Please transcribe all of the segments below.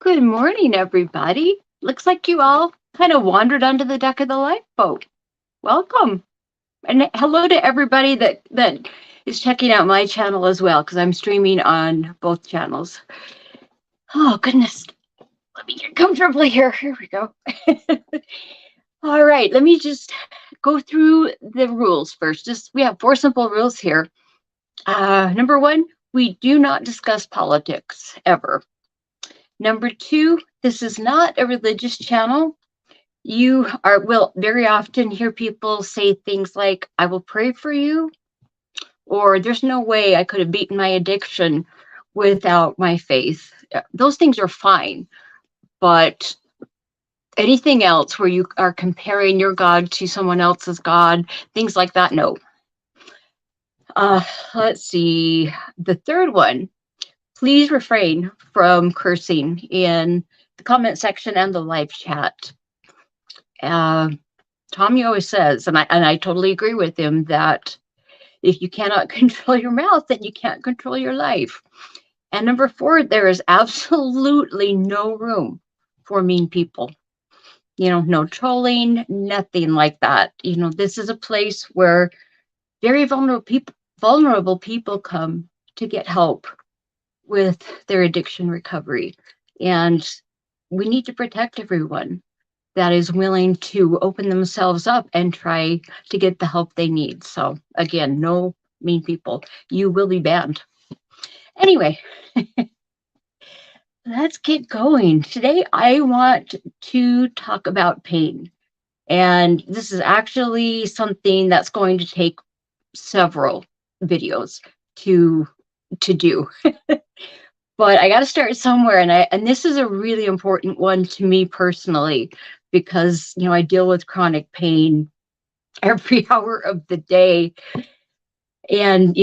Good morning, everybody. Looks like you all kind of wandered onto the deck of the lifeboat. Welcome. And hello to everybody that is checking out my channel as well, because I'm streaming on both channels. Oh, goodness. Let me get comfortably here. Here we go. All right, let me just go through the rules first. We have 4 simple rules here. Number 1, we do not discuss politics ever. Number 2, this is not a religious channel. You will very often hear people say things like, I will pray for you, or there's no way I could have beaten my addiction without my faith. Those things are fine, but anything else where you are comparing your God to someone else's God, things like that, no. Let's see. The third one, please refrain from cursing in the comment section and the live chat. Tommy always says, and I totally agree with him, that if you cannot control your mouth, then you can't control your life. And number 4, there is absolutely no room for mean people. No trolling, nothing like that. This is a place where very vulnerable people come to get help with their addiction recovery. And we need to protect everyone that is willing to open themselves up and try to get the help they need. So again, no mean people. You will be banned. Anyway, let's get going. Today, I want to talk about pain. And this is actually something that's going to take several videos to do. But I got to start somewhere, and this is a really important one to me personally, because I deal with chronic pain every hour of the day, and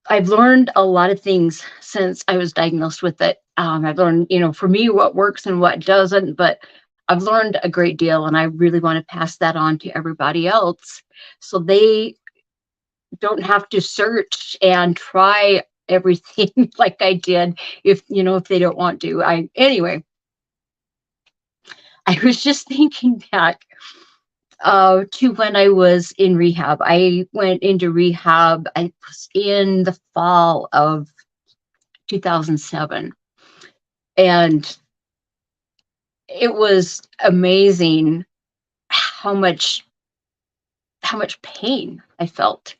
I've learned a lot of things since I was diagnosed with it. I've learned, for me, what works and what doesn't, but I've learned a great deal, and I really want to pass that on to everybody else, so they don't have to search and try everything like I did if they don't want to. Anyway, I was just thinking back to when I was in rehab. I went into rehab, I was in the fall of 2007, and it was amazing how much pain I felt.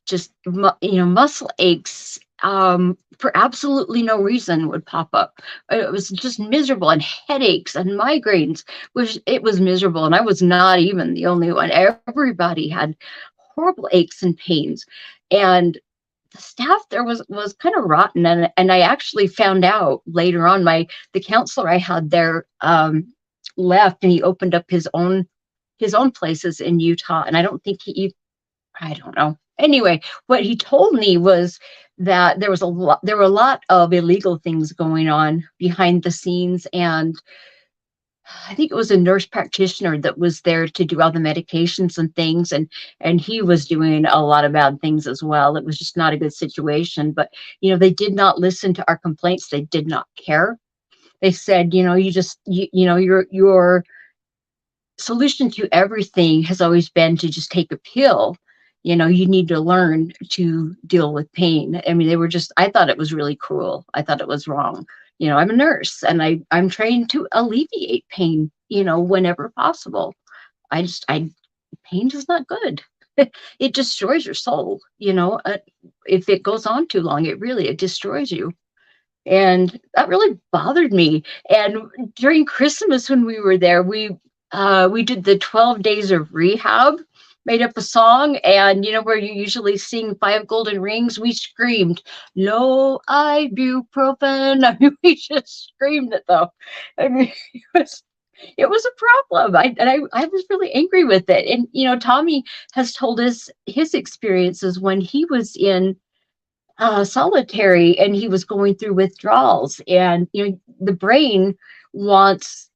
Just muscle aches for absolutely no reason would pop up. It was just miserable, and headaches and migraines, it was miserable. And I was not even the only one. Everybody had horrible aches and pains, and the staff there was kind of rotten. And I actually found out later on, the counselor I had there left, and he opened up his own places in Utah. And I don't think I don't know. Anyway, what he told me was that there were a lot of illegal things going on behind the scenes, and I think it was a nurse practitioner that was there to do all the medications and things, and he was doing a lot of bad things as well. It was just not a good situation. But they did not listen to our complaints. They did not care. They said, your solution to everything has always been to just take a pill. You need to learn to deal with pain. I mean, I thought it was really cruel. I thought it was wrong. I'm a nurse, and I'm trained to alleviate pain, whenever possible. Pain is not good. It destroys your soul, if it goes on too long, it destroys you. And that really bothered me. And during Christmas, when we were there, we did the 12 days of rehab, made up a song, and where you usually sing 5 golden rings, we screamed no ibuprofen. I mean, we just screamed it, though. I mean, it was a problem. I was really angry with it. And Tommy has told us his experiences when he was in solitary and he was going through withdrawals, and the brain wants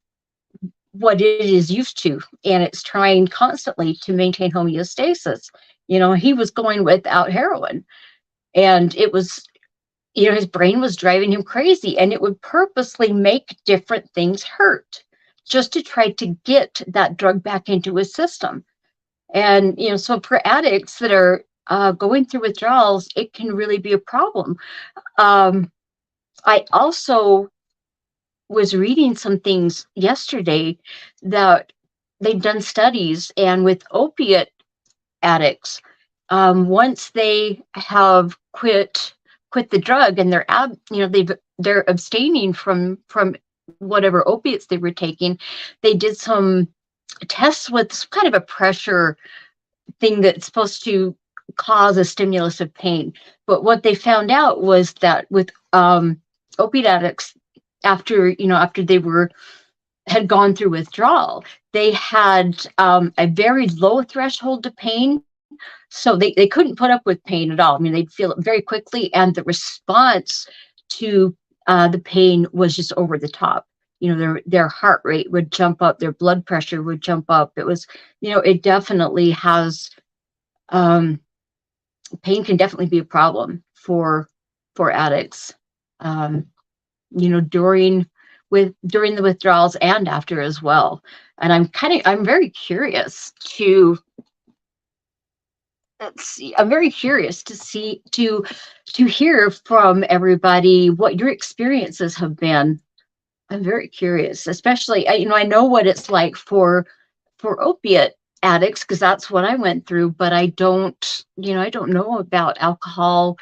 what it is used to, and it's trying constantly to maintain homeostasis. He was going without heroin, and it was his brain was driving him crazy, and it would purposely make different things hurt just to try to get that drug back into his system. And, so for addicts that are going through withdrawals, it can really be a problem. I also was reading some things yesterday that they've done studies, and with opiate addicts, once they have quit the drug and they're abstaining from whatever opiates they were taking, they did some tests with some kind of a pressure thing that's supposed to cause a stimulus of pain. But what they found out was that with opiate addicts, after they had gone through withdrawal, they had a very low threshold to pain. So they couldn't put up with pain at all. I mean, they'd feel it very quickly, and the response to the pain was just over the top. Their heart rate would jump up, their blood pressure would jump up. It was, it definitely has, pain can definitely be a problem for addicts, during the withdrawals and after as well. And I'm very curious to hear from everybody what your experiences have been. I'm very curious, especially, I know what it's like for opiate addicts, because that's what I went through, but I don't know about alcohol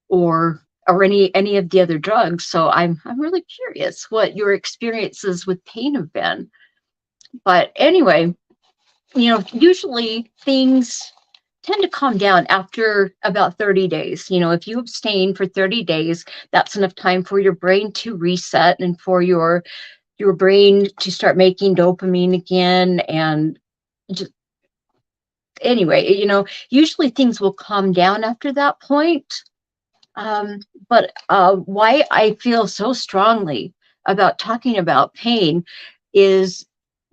or any of the other drugs. So I'm really curious what your experiences with pain have been. But anyway, usually things tend to calm down after about 30 days. If you abstain for 30 days, that's enough time for your brain to reset and for your brain to start making dopamine again. And just, anyway, usually things will calm down after that point. But why I feel so strongly about talking about pain is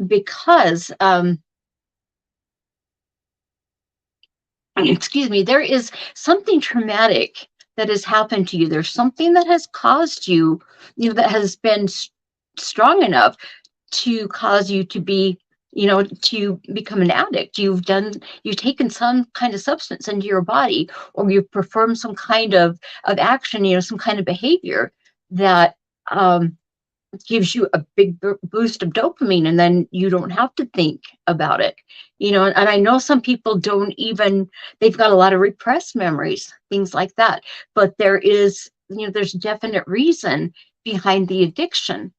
because, excuse me, there is something traumatic that has happened to you. There's something that has caused you, that has been strong enough to cause you to be, to become an addict. You've taken some kind of substance into your body, or you've performed some kind of action, some kind of behavior that gives you a big boost of dopamine, and then you don't have to think about it. And I know some people they've got a lot of repressed memories, things like that, but there's definite reason behind the addiction,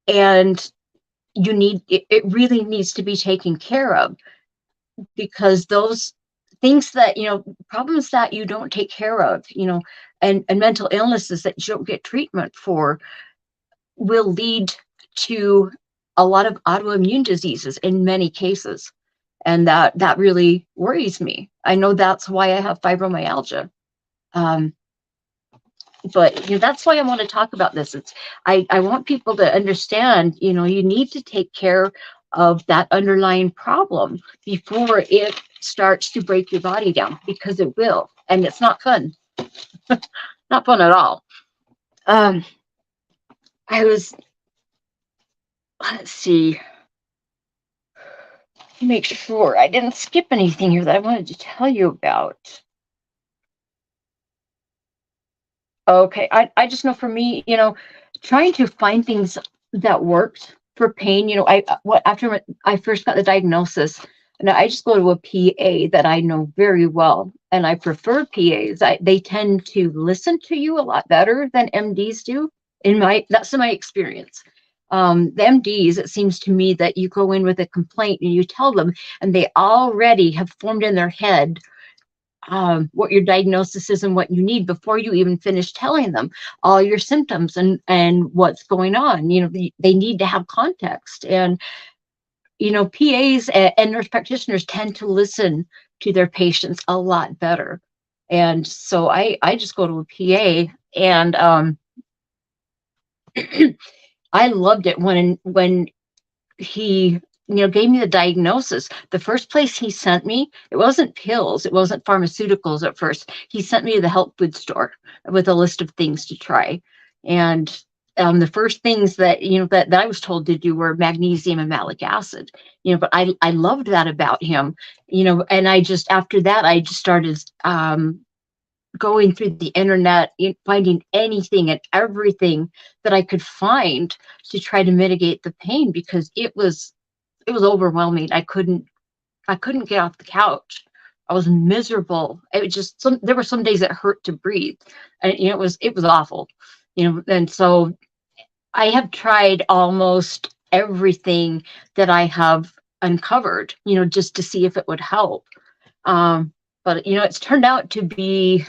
and it really needs to be taken care of, because those things that, problems that you don't take care of, and mental illnesses that you don't get treatment for, will lead to a lot of autoimmune diseases in many cases. And that really worries me. I know that's why I have fibromyalgia. But that's why I want to talk about this. I want people to understand, you need to take care of that underlying problem before it starts to break your body down, because it will, and it's not fun. Not fun at all. Let's see, make sure I didn't skip anything here that I wanted to tell you about. Okay, I just know, for me, trying to find things that worked for pain. After I first got the diagnosis, and I just go to a PA that I know very well, and I prefer PAs. They tend to listen to you a lot better than MDs do. That's my experience. The MDs, it seems to me that you go in with a complaint and you tell them, and they already have formed in their head what your diagnosis is and what you need before you even finish telling them all your symptoms and what's going on. They need to have context, and PAs and nurse practitioners tend to listen to their patients a lot better. And so I just go to a PA, and I loved it when he gave me the diagnosis, the first place he sent me, it wasn't pills, it wasn't pharmaceuticals at first. He sent me to the health food store with a list of things to try. And the first things that, that I was told to do were magnesium and malic acid, but I loved that about him, and after that, I just started, going through the internet, finding anything and everything that I could find to try to mitigate the pain, because it was overwhelming. I couldn't get off the couch. I was miserable. It was just there were some days that hurt to breathe, and it was awful. And so I have tried almost everything that I have uncovered, just to see if it would help. But it's turned out to be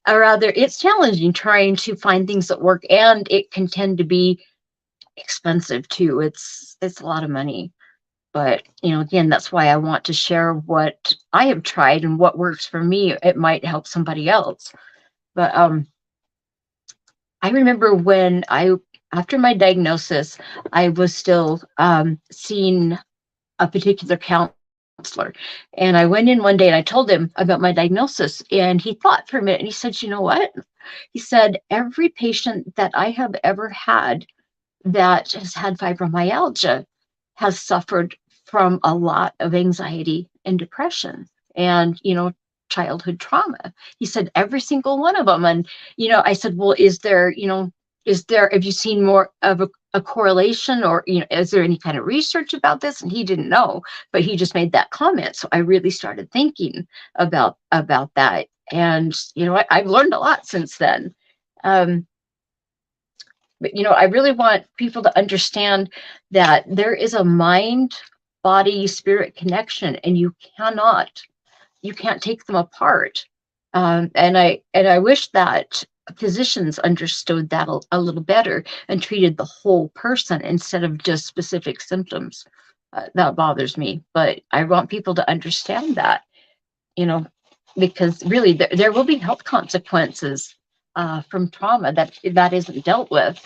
it's challenging trying to find things that work, and it can tend to be expensive too. It's a lot of money. But, again, that's why I want to share what I have tried and what works for me. It might help somebody else. But I remember after my diagnosis, I was still seeing a particular counselor. And I went in one day and I told him about my diagnosis. And he thought for a minute and he said, "You know what?" He said, "Every patient that I have ever had that has had fibromyalgia has suffered from a lot of anxiety and depression and, childhood trauma." He said, "Every single one of them." And, I said, "Well, have you seen more of a correlation, or, is there any kind of research about this?" And he didn't know, but he just made that comment. So I really started thinking about that. And, I've learned a lot since then. But, I really want people to understand that there is a mind, body, spirit connection, and you can't take them apart. And I wish that physicians understood that a little better and treated the whole person instead of just specific symptoms. That bothers me, but I want people to understand that, because really there will be health consequences from trauma that isn't dealt with.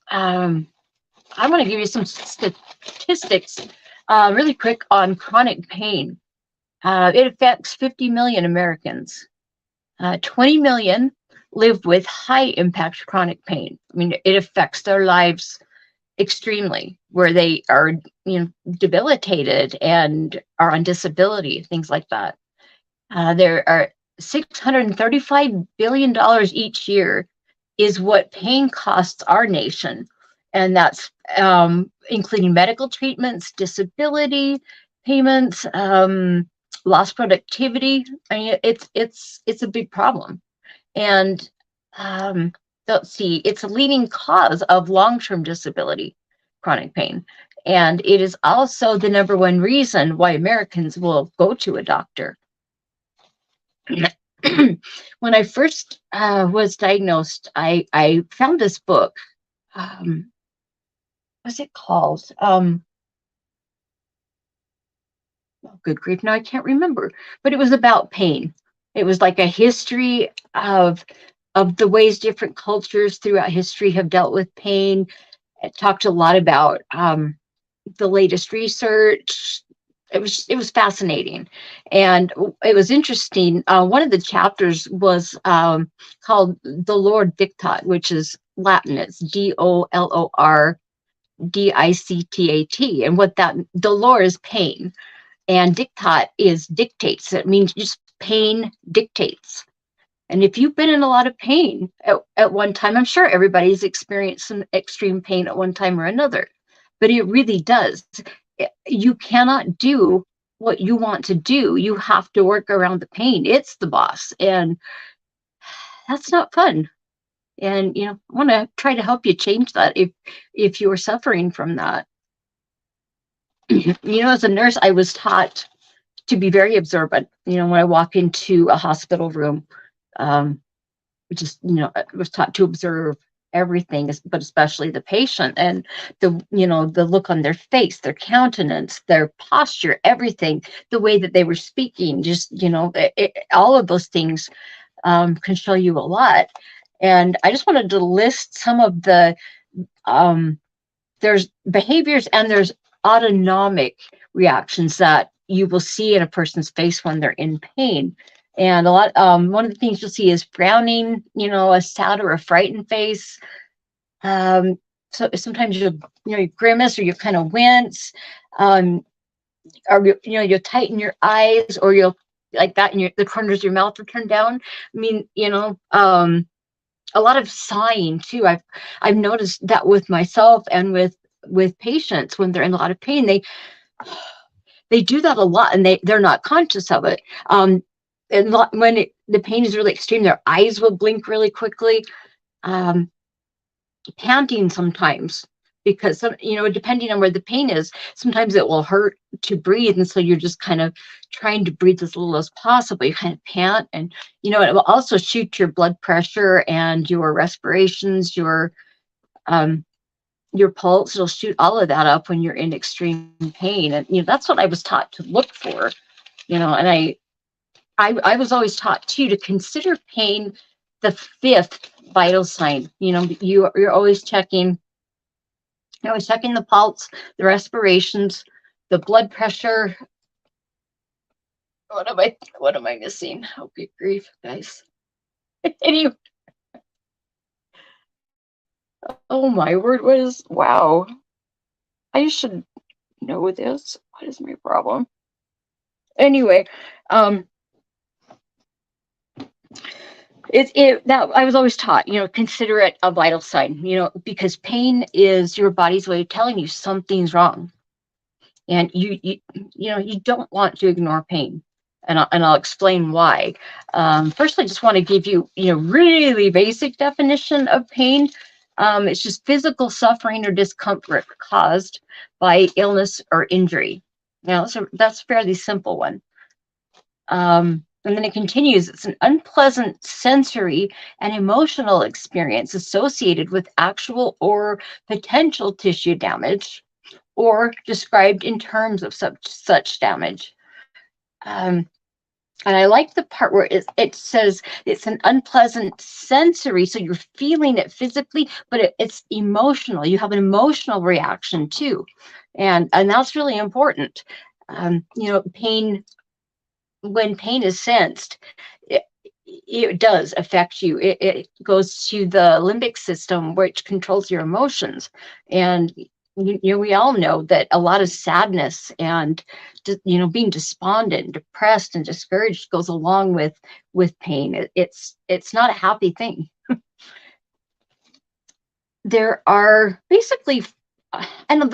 I want to give you some statistics really quick on chronic pain. It affects 50 million Americans. 20 million live with high impact chronic pain. I mean, it affects their lives extremely, where they are, debilitated and are on disability, things like that. There are $635 billion each year is what pain costs our nation. And that's including medical treatments, disability payments, lost productivity. I mean, it's a big problem. And let's see, it's a leading cause of long-term disability, chronic pain. And it is also the number one reason why Americans will go to a doctor. When I first was diagnosed, I found this book. What's it called? Oh, good grief, now I can't remember. But it was about pain. It was like a history of the ways different cultures throughout history have dealt with pain. It talked a lot about the latest research. It was fascinating, and it was interesting. One of the chapters was called "Dolor Dictat," which is Latin. It's DOLOR DICTAT, and what that dolor is pain, and dictat is dictates. It means just pain dictates. And if you've been in a lot of pain at one time, I'm sure everybody's experienced some extreme pain at one time or another, but it really does. You cannot do what you want to do. You have to work around the pain. It's the boss, and that's not fun. And I want to try to help you change that if you are suffering from that. As a nurse, I was taught to be very observant. When I walk into a hospital room, which is, I was taught to observe everything, but especially the patient, and the look on their face, their countenance, their posture, everything, the way that they were speaking, just all of those things can show you a lot. And I just wanted to list some of the there's behaviors and there's autonomic reactions that you will see in a person's face when they're in pain. And one of the things you'll see is frowning, a sad or a frightened face. So sometimes you grimace, or you kind of wince, or you'll tighten your eyes, or you'll like that, and the corners of your mouth will turn down. I mean, a lot of sighing too. I've noticed that with myself and with patients when they're in a lot of pain. They do that a lot, and they're not conscious of it. And when the pain is really extreme, their eyes will blink really quickly. Panting sometimes, because depending on where the pain is, sometimes it will hurt to breathe, and so you're just kind of trying to breathe as little as possible. You kind of pant, and it will also shoot your blood pressure and your respirations, your pulse. It'll shoot all of that up when you're in extreme pain, and that's what I was taught to look for. And I was always taught too to consider pain the fifth vital sign. You're always checking. You're always checking the pulse, the respirations, the blood pressure. What am I missing? Oh, good grief, guys. Anyway, oh my word, wow. I should know this. What is my problem? Anyway, that I was always taught, consider it a vital sign, because pain is your body's way of telling you something's wrong, and you don't want to ignore pain, and I'll explain why. First, I just want to give you, really basic definition of pain. It's just physical suffering or discomfort caused by illness or injury. Now, so that's a fairly simple one. And then it continues, it's an unpleasant sensory and emotional experience associated with actual or potential tissue damage, or described in terms of such damage. And I like the part where it says it's an unpleasant sensory, so you're feeling it physically, but it's emotional. You have an emotional reaction too, and that's really important. Pain, when pain is sensed, it does affect you. It goes to the limbic system, which controls your emotions. And we all know that a lot of sadness and being despondent, depressed, and discouraged goes along with pain. It's not a happy thing. There are basically, I know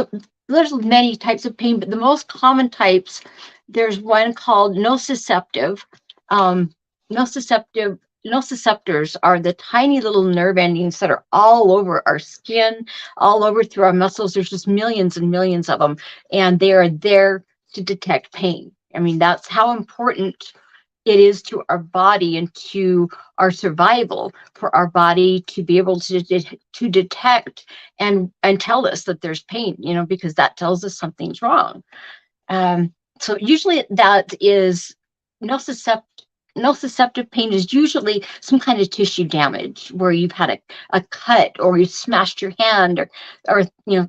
there's many types of pain, but the most common types, there's one called nociceptive. Nociceptors are the tiny little nerve endings that are all over our skin, all over through our muscles. There's just millions and millions of them, and they are there to detect pain. I mean, that's how important it is to our body and to our survival, for our body to be able to detect and tell us that there's pain, because that tells us something's wrong. So usually that is nociceptive pain is usually some kind of tissue damage, where you've had a cut, or you smashed your hand, or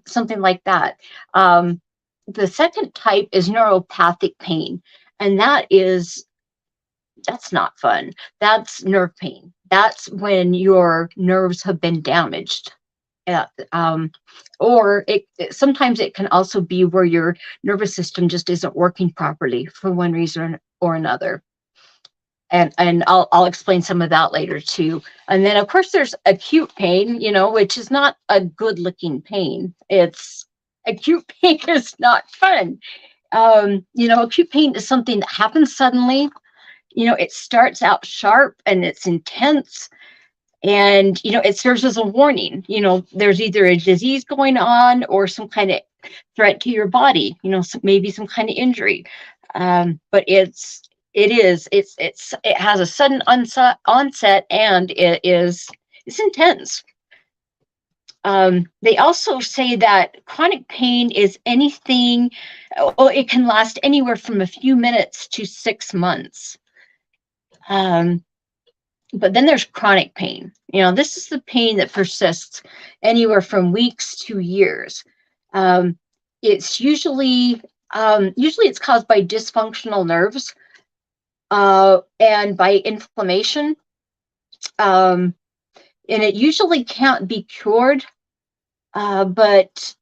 something like that. The second type is neuropathic pain, and that's not fun. That's nerve pain. That's when your nerves have been damaged. Or sometimes it can also be where your nervous system just isn't working properly for one reason or another. And I'll explain some of that later too. And then of course there's acute pain, which is not a good looking pain. Acute pain is not fun. Acute pain is something that happens suddenly. It starts out sharp and it's intense, and it serves as a warning. There's either a disease going on or some kind of threat to your body, maybe some kind of injury. But it has a sudden onset, and it's intense. They also say that chronic pain is anything, it can last anywhere from a few minutes to 6 months. But then there's chronic pain. This is the pain that persists anywhere from weeks to years. It's usually it's caused by dysfunctional nerves and by inflammation. Um, and it usually can't be cured, but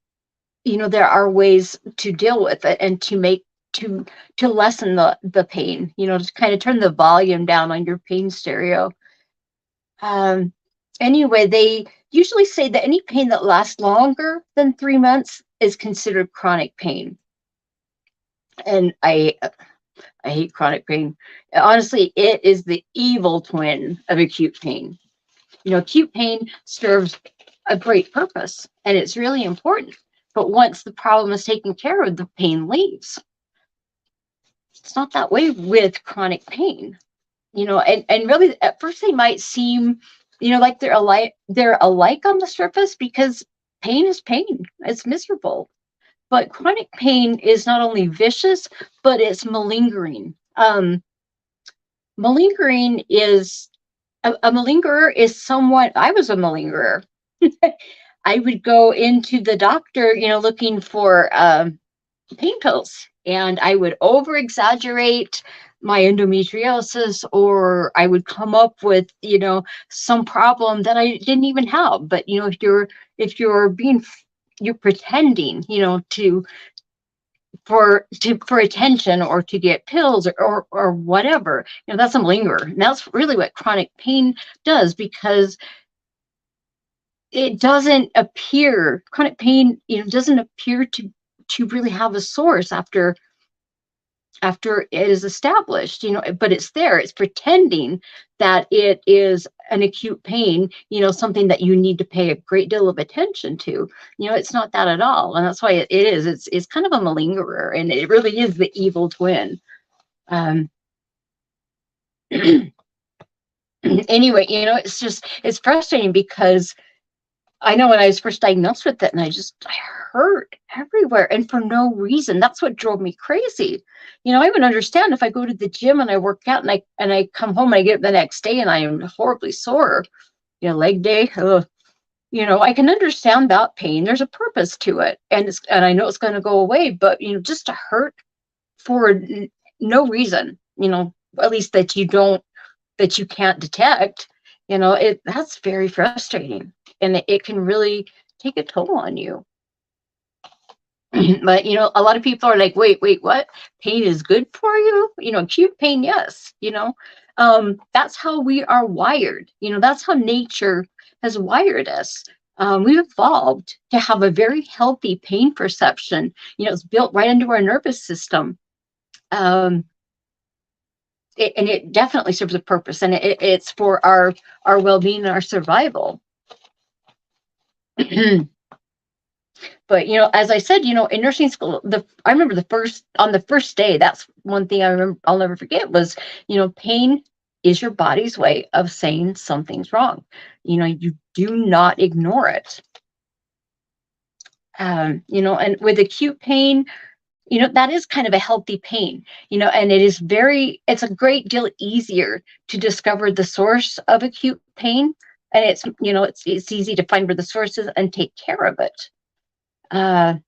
there are ways to deal with it and to to lessen the pain. To kind of turn the volume down on your pain stereo. Um, anyway, they usually say that any pain that lasts longer than 3 months is considered chronic pain. And I hate chronic pain. Honestly, it is the evil twin of acute pain. Acute pain serves a great purpose and it's really important. But once the problem is taken care of, the pain leaves. It's not that way with chronic pain. And really at first they might seem, like they're alike on the surface because pain is pain. It's miserable. But chronic pain is not only vicious, but it's malingering. Malingering is a malingerer is someone. I was a malingerer. I would go into the doctor, looking for pain pills, and I would over exaggerate my endometriosis, or I would come up with, some problem that I didn't even have. But you're pretending, for attention or to get pills or whatever, that's a malingerer. And that's really what chronic pain does, because it doesn't appear chronic pain, doesn't appear to really have a source after it is established, but it's there. It's pretending that it is an acute pain, something that you need to pay a great deal of attention to. It's not that at all. And that's why it is. It's kind of a malingerer, and it really is the evil twin. Um, anyway, it's frustrating because I know when I was first diagnosed with it, and I hurt everywhere and for no reason. That's what drove me crazy. I would understand if I go to the gym and I work out and I come home and I get up the next day and I am horribly sore, leg day. Ugh. I can understand that pain. There's a purpose to it, and I know it's going to go away. But just to hurt for no reason, at least that you can't detect, that's very frustrating, and it can really take a toll on you. But a lot of people are like, wait, what? Pain is good for you? Acute pain, yes. That's how we are wired. That's how nature has wired us. We've evolved to have a very healthy pain perception. It's built right into our nervous system. And it definitely serves a purpose, and it's for our well-being and our survival. But as I said, in nursing school, I remember on the first day, that's one thing I remember I'll never forget was, pain is your body's way of saying something's wrong. You do not ignore it. And with acute pain, that is kind of a healthy pain, and it's a great deal easier to discover the source of acute pain. And it's easy to find where the source is and take care of it. And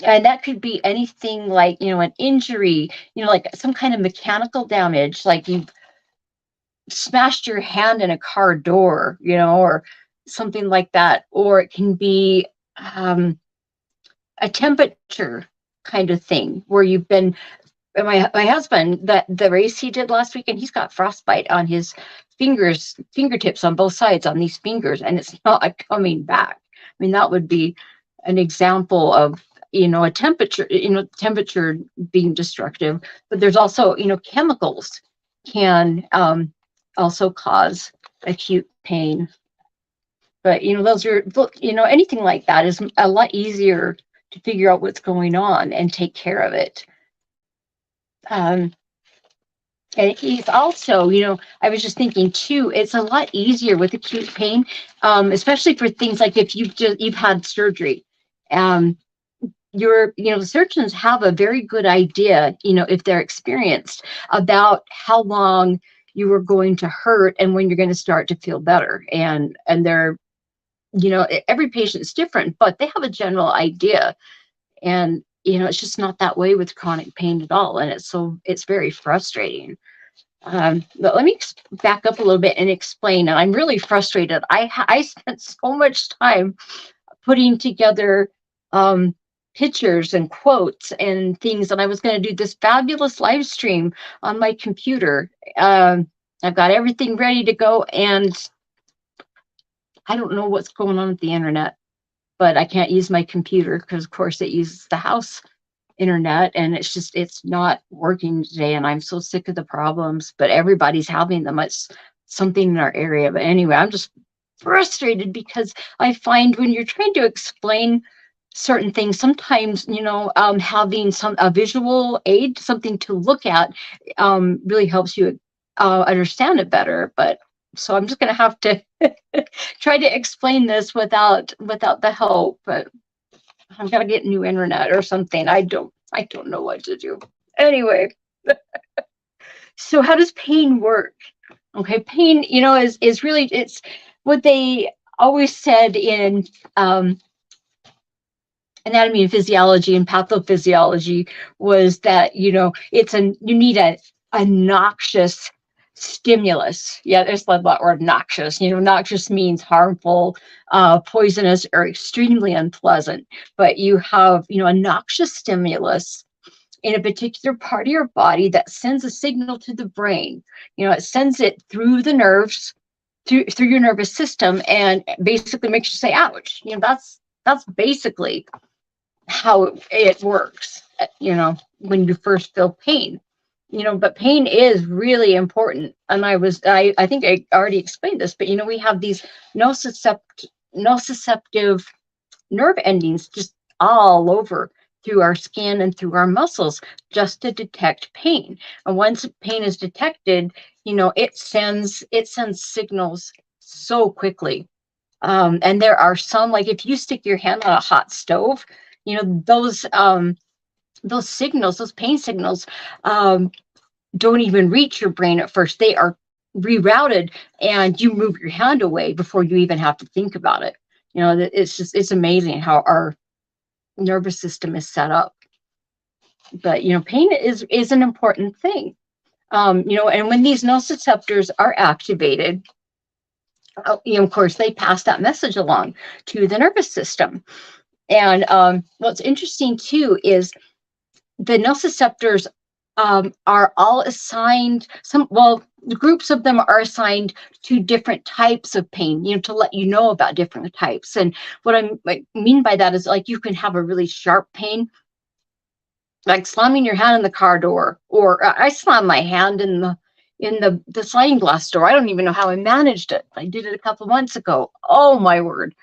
that could be anything like, an injury, like some kind of mechanical damage, like you've smashed your hand in a car door, or something like that. Or it can be a temperature kind of thing where you've been. My husband, the race he did last weekend, he's got frostbite on his fingertips on both sides on these fingers, and it's not coming back. I mean, that would be an example of a temperature being destructive. But there's also chemicals can also cause acute pain. But those are anything like that is a lot easier to figure out what's going on and take care of it. And he's also, I was just thinking too, it's a lot easier with acute pain, especially for things like if you've had surgery. The surgeons have a very good idea, if they're experienced, about how long you are going to hurt and when you're going to start to feel better. And they're, every patient's different, but they have a general idea. And, it's just not that way with chronic pain at all. And it's very frustrating. But let me back up a little bit and explain. And I'm really frustrated. I spent so much time putting together pictures and quotes and things, and I was going to do this fabulous live stream on my computer. I've got everything ready to go, and I don't know what's going on with the internet, but I can't use my computer because, of course, it uses the house internet, and it's not working today, and I'm so sick of the problems, but everybody's having them. It's something in our area. But anyway, I'm just frustrated because I find when you're trying to explain certain things, sometimes, having a visual aid, something to look at, really helps you understand it better. But so I'm just going to have to try to explain this without the help. But I've got to get new internet or something. I don't know what to do. Anyway, so how does pain work? Okay, pain, is really, it's what they always said in anatomy and physiology and pathophysiology was that, you need a noxious stimulus. Yeah, there's that word noxious. Noxious means harmful, poisonous, or extremely unpleasant. But you have, a noxious stimulus in a particular part of your body that sends a signal to the brain. It sends it through the nerves, through your nervous system, and basically makes you say, ouch. That's basically how it works, when you first feel pain. But pain is really important. And I think I already explained this, but we have these nociceptive nerve endings just all over through our skin and through our muscles, just to detect pain. And once pain is detected, it sends signals so quickly. And there are some, like if you stick your hand on a hot stove, those signals, those pain signals, don't even reach your brain at first. They are rerouted, and you move your hand away before you even have to think about it. It's amazing how our nervous system is set up. But pain is an important thing. And when these nociceptors are activated, of course, they pass that message along to the nervous system. And what's interesting too is the nociceptors are all assigned the groups of them are assigned to different types of pain, to let you know about different types. And what I mean by that is, like, you can have a really sharp pain, like slamming your hand in the car door, or I slammed my hand in the sliding glass door. I don't even know how I managed it. I did it a couple months ago. Oh my word.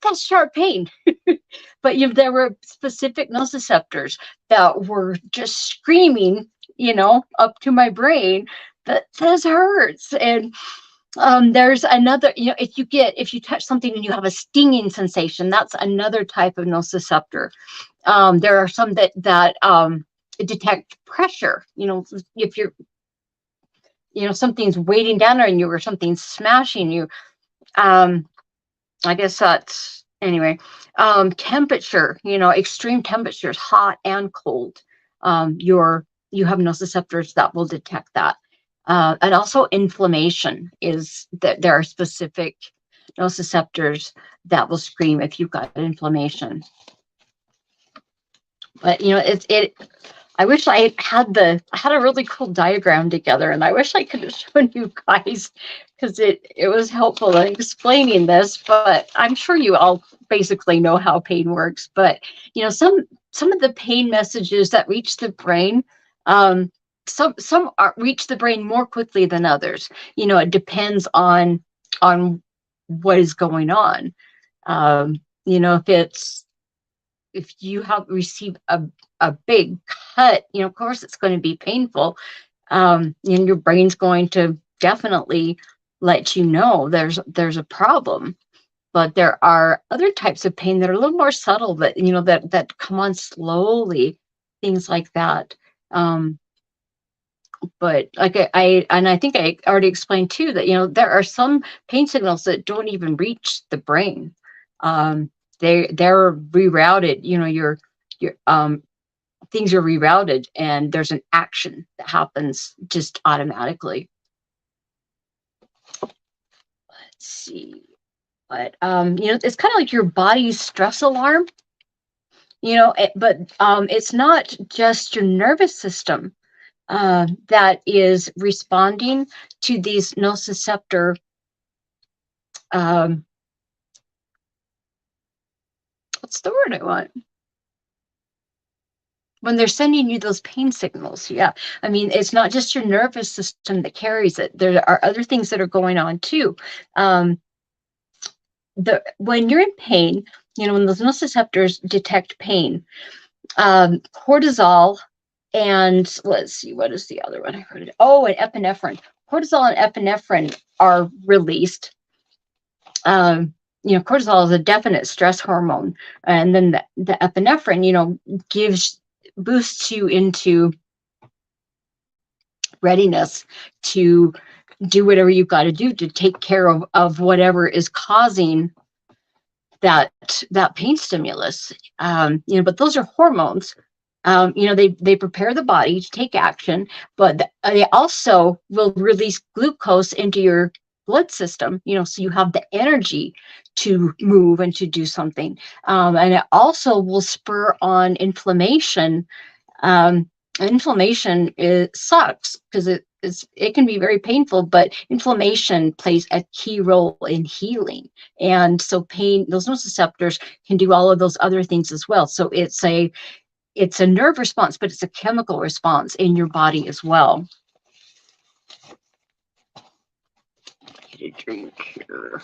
That's sharp pain. But there were specific nociceptors that were just screaming, up to my brain that this hurts. And there's another, if you touch something and you have a stinging sensation, that's another type of nociceptor. There are some that detect pressure. If you're, something's weighting down on you or something's smashing you. I guess that's, anyway, temperature, extreme temperatures, hot and cold. You have nociceptors that will detect that. And also inflammation is that there are specific nociceptors that will scream if you've got inflammation. But, I wish I had a really cool diagram together, and I wish I could have shown you guys, because it was helpful in explaining this. But I'm sure you all basically know how pain works. But some of the pain messages that reach the brain, some reach the brain more quickly than others. It depends on what is going on. If you have received a big cut, of course it's going to be painful. And your brain's going to definitely let you know there's a problem. But there are other types of pain that are a little more subtle, that that come on slowly, things like that. But like I think I already explained too that there are some pain signals that don't even reach the brain. they're rerouted. Your things are rerouted, and there's an action that happens just automatically. Let's see. But it's kind of like your body's stress alarm. But it's not just your nervous system that is responding to these nociceptor what's the word I want? When they're sending you those pain signals. Yeah. I mean, it's not just your nervous system that carries it. There are other things that are going on too. When you're in pain, when those nociceptors detect pain, cortisol and let's see, what is the other one I heard? Oh, and epinephrine. Cortisol and epinephrine are released. Cortisol is a definite stress hormone, and then the epinephrine, boosts you into readiness to do whatever you've got to do to take care of whatever is causing that pain stimulus. But those are hormones. They prepare the body to take action, but they also will release glucose into your blood system, so you have the energy to move and to do something. And it also will spur on inflammation. Inflammation sucks because it can be very painful, but inflammation plays a key role in healing. And so those nociceptors can do all of those other things as well. So it's a nerve response, but it's a chemical response in your body as well. Get a drink here.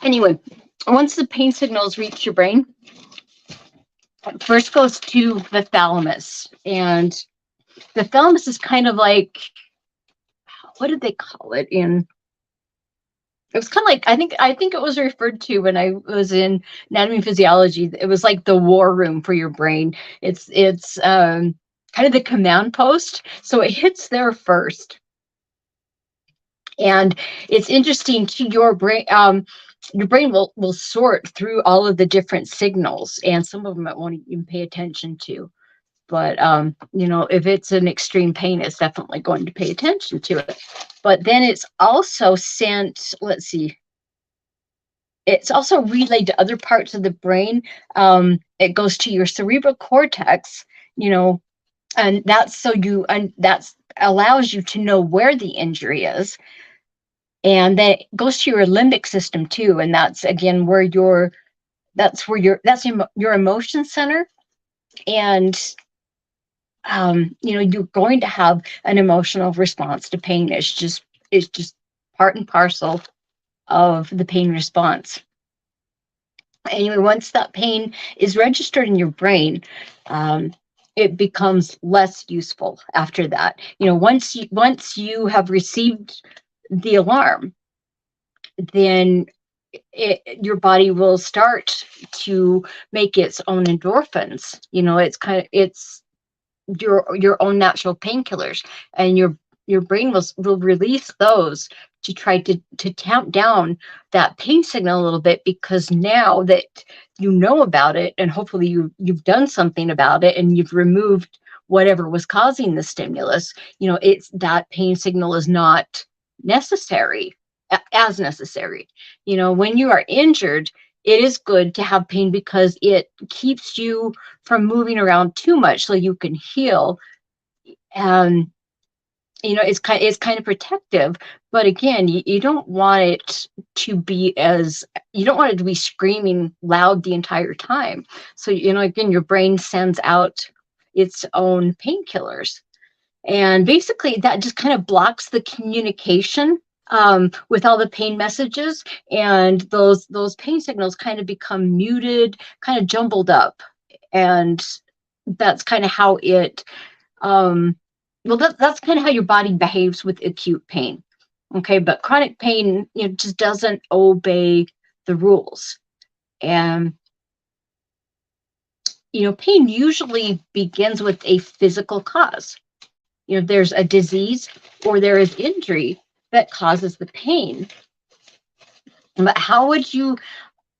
Anyway, once the pain signals reach your brain, it first goes to the thalamus. And the thalamus is kind of like, what did they call it in? It was kind of like, I think it was referred to when I was in anatomy and physiology. It was like the war room for your brain. It's kind of the command post. So it hits there first. And it's interesting to your brain. Your brain will sort through all of the different signals, and some of them it won't even pay attention to. But if it's an extreme pain, it's definitely going to pay attention to it. But then it's also sent, let's see, it's also relayed to other parts of the brain. It goes to your cerebral cortex, and that allows you to know where the injury is. And then it goes to your limbic system too, and that's again that's your emotion center. And you're going to have an emotional response to pain. It's just part and parcel of the pain response. Anyway, once that pain is registered in your brain, it becomes less useful after that. Once you have received the alarm, then your body will start to make its own endorphins. It's your own natural painkillers, and your brain will release those to try to tamp down that pain signal a little bit, because now that you know about it, and hopefully you've done something about it, and you've removed whatever was causing the stimulus, it's that pain signal is not necessary as necessary. When you are injured, it is good to have pain because it keeps you from moving around too much so you can heal. And it's kind of protective, but again, you don't want it to be screaming loud the entire time. So again, your brain sends out its own painkillers, and basically that just kind of blocks the communication with all the pain messages, and those pain signals kind of become muted, kind of jumbled up. And that's kind of how it that's kind of how your body behaves with acute pain. Okay, but chronic pain just doesn't obey the rules. And pain usually begins with a physical cause. There's a disease or there is injury that causes the pain. But how would you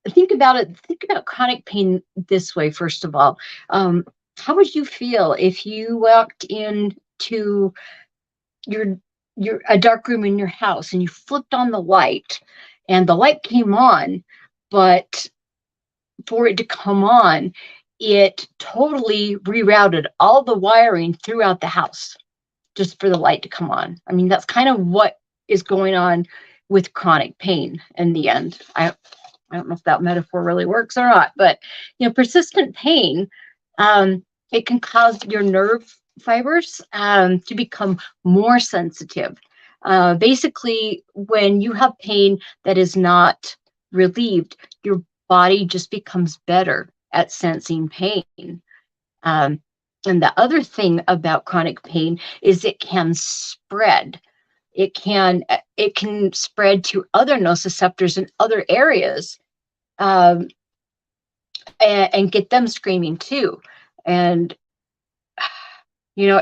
think about it? Think about chronic pain this way, first of all. Um, how would you feel if you walked into your a dark room in your house and you flipped on the light and the light came on, but for it to come on, it totally rerouted all the wiring throughout the house just for the light to come on. I mean, that's kind of what is going on with chronic pain in the end. I don't know if that metaphor really works or not, but persistent pain, it can cause your nerve fibers to become more sensitive. Basically, when you have pain that is not relieved, your body just becomes better at sensing pain. Um, and the other thing about chronic pain is it can spread. It can spread to other nociceptors in other areas, um, and get them screaming too. And your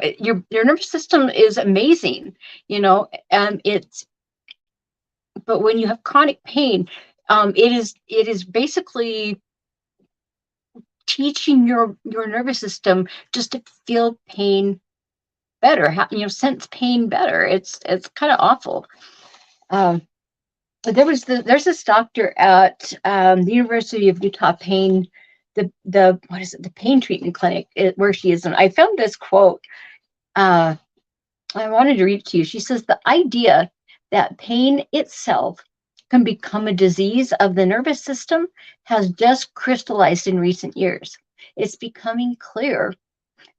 nervous system is amazing, it's but when you have chronic pain, it is basically teaching your nervous system just to feel pain better, sense pain better. It's kind of awful. Um, there's this doctor at the University of Utah pain, the what is it, the pain treatment clinic, where she is, and I found this quote. uh I wanted to read it to you. She says the idea that pain itself can become a disease of the nervous system has just crystallized in recent years. It's becoming clear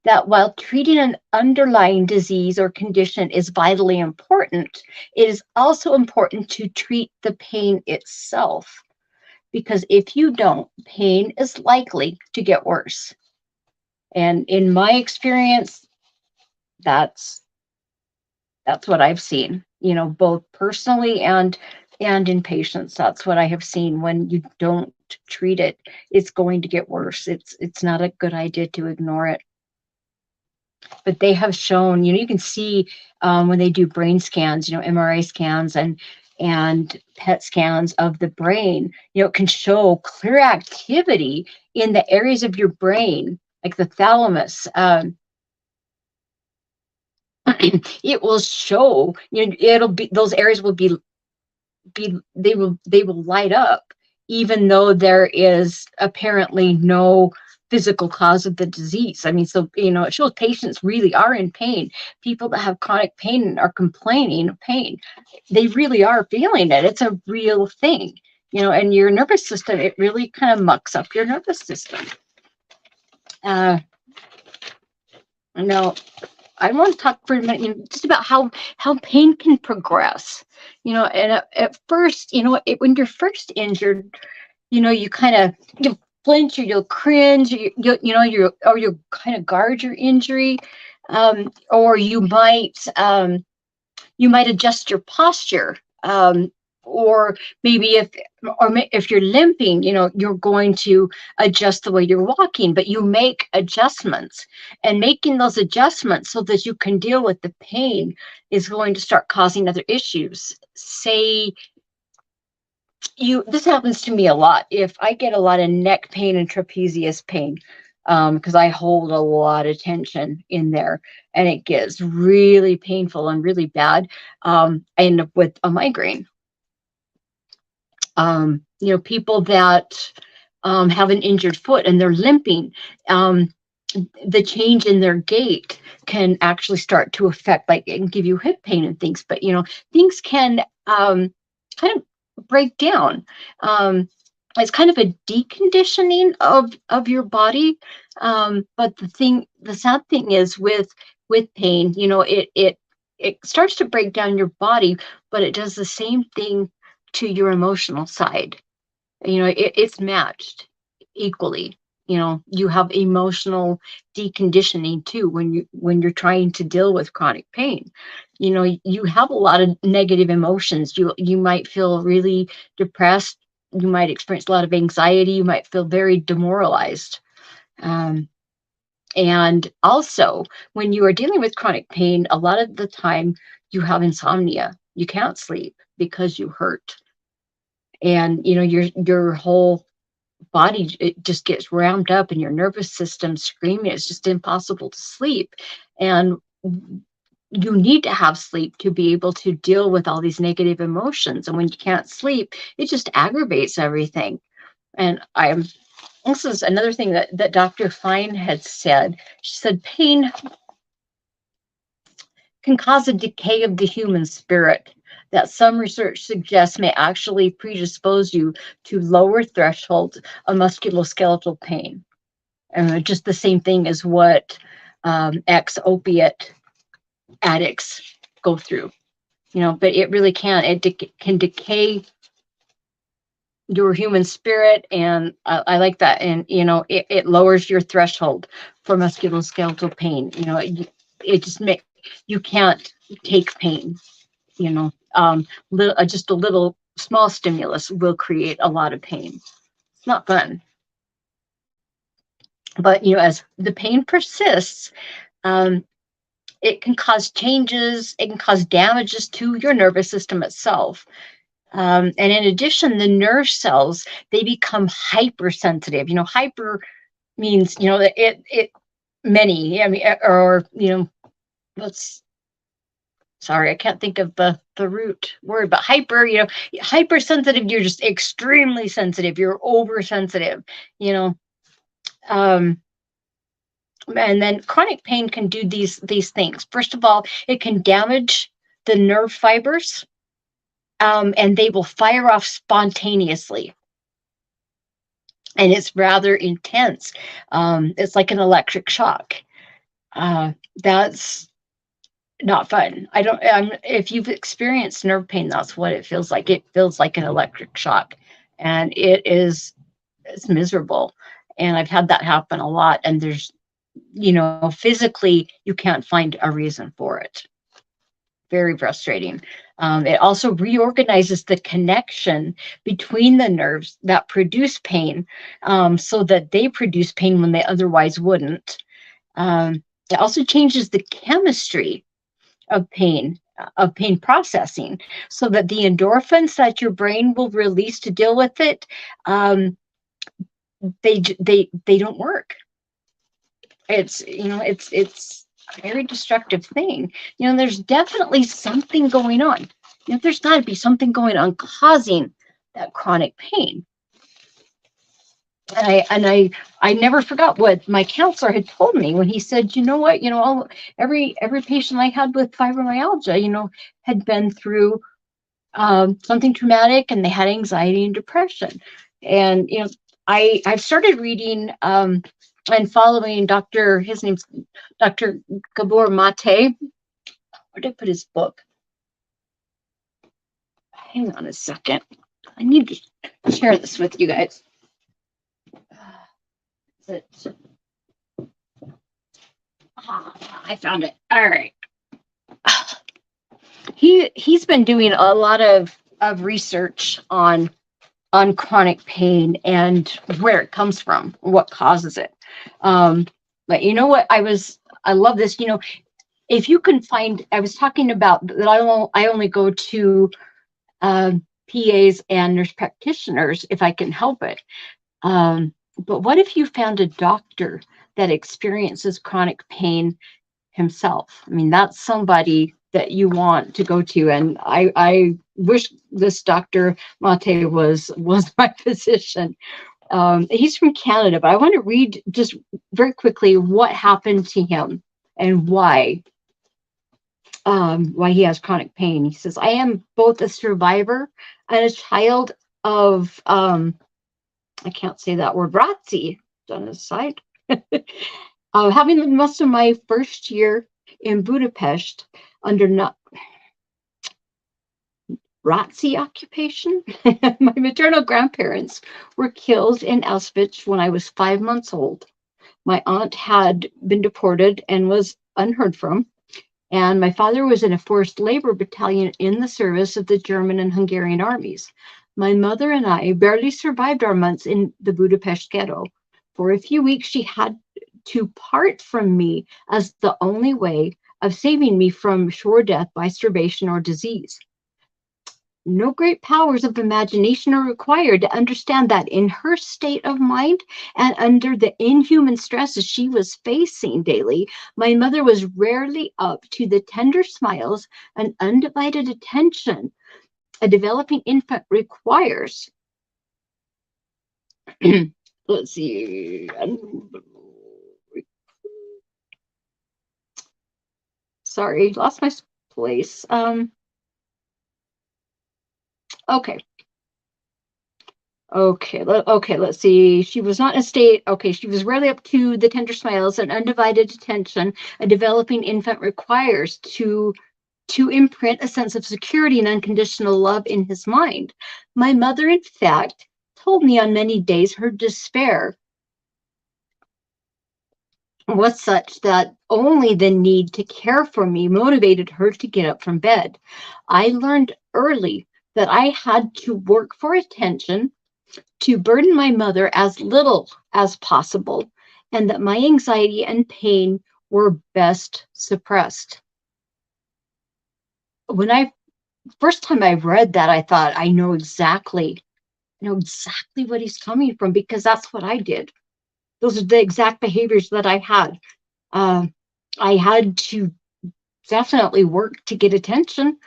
that while treating an underlying disease or condition is vitally important, it is also important to treat the pain itself. Because if you don't, pain is likely to get worse. And in my experience, that's what I've seen, both personally and in patients. That's what I have seen. When you don't treat it, it's going to get worse. It's not a good idea to ignore it. But they have shown, you can see, when they do brain scans, MRI scans and PET scans of the brain, it can show clear activity in the areas of your brain, like the thalamus. It will show, it'll be, those areas will they will light up, even though there is apparently no physical cause of the disease. I mean, so it shows patients really are in pain. People that have chronic pain and are complaining of pain, they really are feeling it. It's a real thing. And your nervous system, it really kind of mucks up your nervous system. Now, I want to talk for a minute, just about how pain can progress. And at first, when you're first injured, you kind of, you flinch, or you'll cringe, or you'll kind of guard your injury, or you might adjust your posture, or maybe if you're limping, you're going to adjust the way you're walking, but you make adjustments, and making those adjustments so that you can deal with the pain is going to start causing other issues. Say this happens to me a lot. If I get a lot of neck pain and trapezius pain, because I hold a lot of tension in there, and it gets really painful and really bad, I end up with a migraine. People that have an injured foot and they're limping, the change in their gait can actually start to affect, like, it can give you hip pain and things. But things can kind of break down. It's kind of a deconditioning of your body. But the sad thing is, with pain, it starts to break down your body, but it does the same thing to your emotional side. It's matched equally. You have emotional deconditioning too when you're trying to deal with chronic pain. You have a lot of negative emotions. You might feel really depressed. You might experience a lot of anxiety. You might feel very demoralized. And also, when you are dealing with chronic pain, a lot of the time you have insomnia. You can't sleep because you hurt. and your whole body, it just gets ramped up, and your nervous system screaming. It's just impossible to sleep, and you need to have sleep to be able to deal with all these negative emotions. And when you can't sleep, it just aggravates everything. And this is another thing that Dr. Fine had said. She said pain can cause a decay of the human spirit that some research suggests may actually predispose you to lower thresholds of musculoskeletal pain. And just the same thing as what ex-opiate addicts go through. But it really can. It can decay your human spirit, and I like that. And it lowers your threshold for musculoskeletal pain. It just makes you can't take pain. Just a little small stimulus will create a lot of pain. It's not fun. But as the pain persists, it can cause changes. It can cause damages to your nervous system itself. And in addition, the nerve cells, they become hypersensitive. Hyper means, many, I mean, or, sorry, I can't think of the root word, but hypersensitive, you're just extremely sensitive. You're oversensitive, and then chronic pain can do these things. First of all, it can damage the nerve fibers, and they will fire off spontaneously. And it's rather intense. It's like an electric shock. That's not fun. If you've experienced nerve pain, that's what it feels like. It feels like an electric shock, and it's miserable. And I've had that happen a lot. And there's, physically, you can't find a reason for it. Very frustrating. It also reorganizes the connection between the nerves that produce pain, so that they produce pain when they otherwise wouldn't. It also changes the chemistry of pain processing, so that the endorphins that your brain will release to deal with it, they don't work. It's a very destructive thing. There's definitely something going on. There's got to be something going on causing that chronic pain. And I never forgot what my counselor had told me when he said, every patient I had with fibromyalgia, had been through something traumatic, and they had anxiety and depression. And I've started reading and following his name's Dr. Gabor Mate. Where did I put his book? Hang on a second. I need to share this with you guys. I found it. All right. He's been doing a lot of research on chronic pain and where it comes from, what causes it. But you know what? I love this. If you can find, I was talking about that I only go to PAs and nurse practitioners if I can help it. But what if you found a doctor that experiences chronic pain himself? I mean, that's somebody that you want to go to. And I wish this Dr. Mate was my physician. He's from Canada, but I want to read just very quickly what happened to him and why he has chronic pain. He says, I am both a survivor and a child of, I can't say that word, ROTC, on his side. Having most of my first year in Budapest under ROTC occupation. My maternal grandparents were killed in Auschwitz when I was 5 months old. My aunt had been deported and was unheard from. And my father was in a forced labor battalion in the service of the German and Hungarian armies. My mother and I barely survived our months in the Budapest ghetto. For a few weeks, she had to part from me as the only way of saving me from sure death by starvation or disease. No great powers of imagination are required to understand that in her state of mind and under the inhuman stresses she was facing daily, my mother was rarely up to the tender smiles and undivided attention a developing infant requires. Let's see. Sorry, lost my place. Okay. Okay, let's see. She was not in a state, okay, she was rarely up to the tender smiles and undivided attention a developing infant requires to imprint a sense of security and unconditional love in his mind. My mother, in fact, told me on many days her despair was such that only the need to care for me motivated her to get up from bed. I learned early that I had to work for attention, to burden my mother as little as possible, and that my anxiety and pain were best suppressed. When I first time I read that, I thought, I know exactly what he's coming from because that's what I did. Those are the exact behaviors that I had. Um, I had to definitely work to get attention.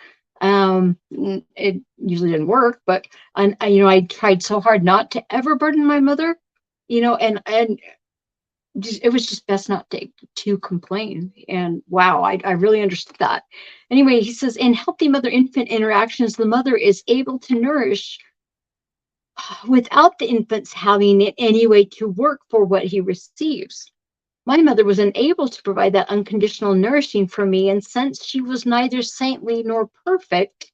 It usually didn't work, but I tried so hard not to ever burden my mother, and just, it was just best not to complain. And wow, I really understood that. Anyway, he says in healthy mother-infant interactions, the mother is able to nourish without the infant's having it any way to work for what he receives. My mother was unable to provide that unconditional nourishing for me, and since she was neither saintly nor perfect,